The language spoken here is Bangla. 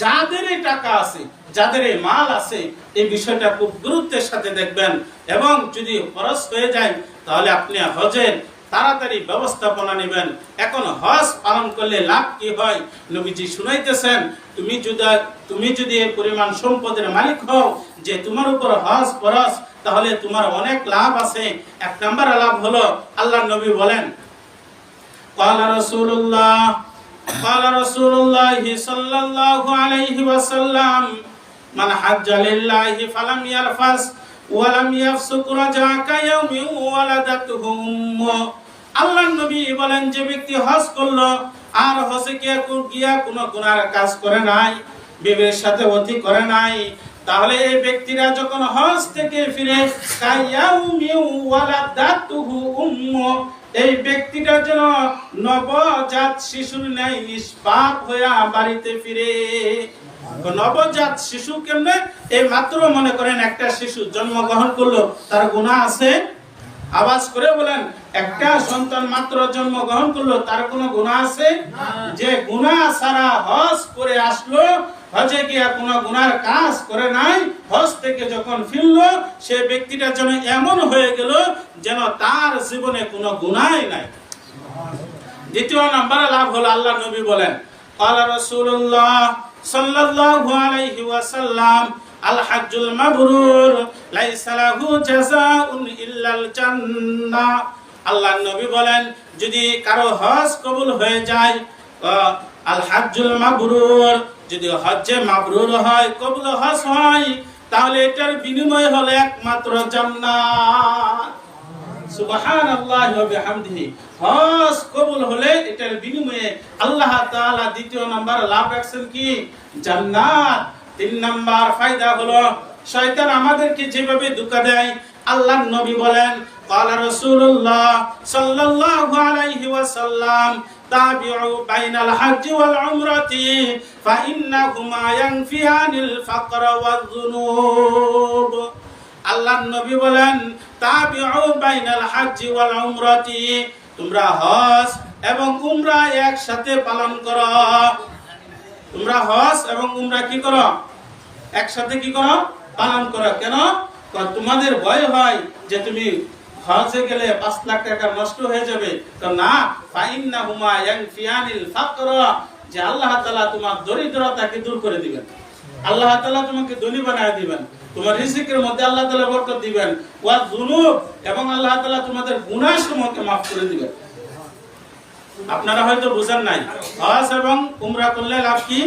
যাদের এই টাকা আছে, যাদের এই মাল আছে, এই বিষয়টা খুব গুরুত্বের সাথে দেখবেন। এবং যদি খরচ হয়ে যায় তাহলে আপনি হজের তাড়াতাড়ি ব্যবস্থাপনা নেবেন। এখন হজ পালন করলে লাভ কি হয় নবীজি শুনাইতেছেন, তুমি যদি এই পরিমাণ সম্পদের মালিক হও যে তোমার উপর হজ ফরজ, তাহলে তোমার অনেক লাভ আছে। এক নাম্বার লাভ হলো, আল্লাহর নবী বলেন, ক্বালা রাসূলুল্লাহ সাল্লাল্লাহু আলাইহি ওয়াসাল্লাম, মান হাজ্জা লিল্লাহি ফালাম ইয়ারফাস ওয়া লাম ইয়াফসুক রাজা'a কায়াউমিন ওয়ালাদাতুহু উম্মুহু। আল্লাহর নবী বলেন, যে ব্যক্তি হজ করলো আর হজে গিয়া কোনো গুনার কাজ করে নাই, বিবির সাথে অতি করে নাই, তাহলে এই ব্যক্তিরা যখন হজ থেকে ফিরে কায়াউমিন ওয়ালাদাতুহু উম্মুহু, এই ব্যক্তিটা যেন নবজাত শিশুর ন্যায় নিষ্পাপ হইয়া বাড়িতে ফিরে। নবজাত শিশু কেমনে? এই মাত্র মনে করেন একটা শিশু জন্মগ্রহণ করলো, তার গুনাহ আছে? আওয়াজ করে বলেন, একটা সন্তান মাত্র জন্মগ্রহণ করলো, তার কোনো গুনাহ আছে? যে গুনাহ ছাড়া হজ করে আসলো, হজে গিয়া কোনো গুনার কাজ করে নাই, হজ থেকে যখন ফিরলো সে ব্যক্তিটা যেন এমন হয়ে গেল যেন তার জীবনে কোনো গুনাহই নাই। দ্বিতীয় নম্বরে লাভ হলো, আল্লাহ নবী বলেন, ক্বালা রাসূলুল্লাহ সাল্লাল্লাহু আলাইহি ওয়াসাল্লাম, আল হাজ্জুল মাবরুর লাইসা লাহু জাযাউন ইল্লাল জান্নাহ। আল্লাহর নবী বলেন, যদি কারো হজ কবুল হয়ে যায়, আল হাজ্জুল মাবরুর, যদি হজ্জে মাবরুর হয়, কবুল হজ হয়, তাহলে এটার বিনিময় হলো একমাত্র জান্নাত। সুবহানাল্লাহি ওয়া বিহামদিহি। হজ কবুল হলে এটার বিনিময়ে আল্লাহ তাআলা দ্বিতীয় নাম্বার লাভ রাখছেন কি? জান্নাত। তিন নাম্বার ফায়দা হলো, শয়তান আমাদেরকে যেভাবে ধোঁকা দেয়, আল্লাহর নবী বলেন, ক্বালা রাসূলুল্লাহ সাল্লাল্লাহু আলাইহি ওয়াসাল্লাম, তাবিউ বাইনাল হজ্জি ওয়াল উমরাতি ফাইন্নাহুমা ইয়ানফিয়ানিল ফাকর ওয়ায যুনুব। আল্লাহর নবী বলেন, তাবিউ বাইনাল হজ্জি ওয়াল উমরাতি, তোমরা হজ এবং উমরা একসাথে পালন করো। তোমরা হজ এবং উমরা কি করো? একসাথে কি করো? পালন করো। কেন? তোমাদের ভয় হয় যে তুমি হজে গেলে 5 লাখ টাকা নষ্ট হয়ে যাবে। তো না, ফাইন্নাহুমা ইয়ানফিয়ানিল ফাকর, যে আল্লাহ তাআলা তোমার দরিদ্রতাকে দূর করে দিবেন, আল্লাহ তাআলা তোমাকে ধনী বানায় দিবেন, তোমার রিজিকের মধ্যে আল্লাহ তাআলা বরকত দিবেন, ওয়া যুনুব, এবং আল্লাহ তাআলা তোমাদের গুনাহসমূহকে maaf করে দিবেন। আপনারা হয়তো বুঝেন নাই, হজ এবং উমরা করলে লাভ কি?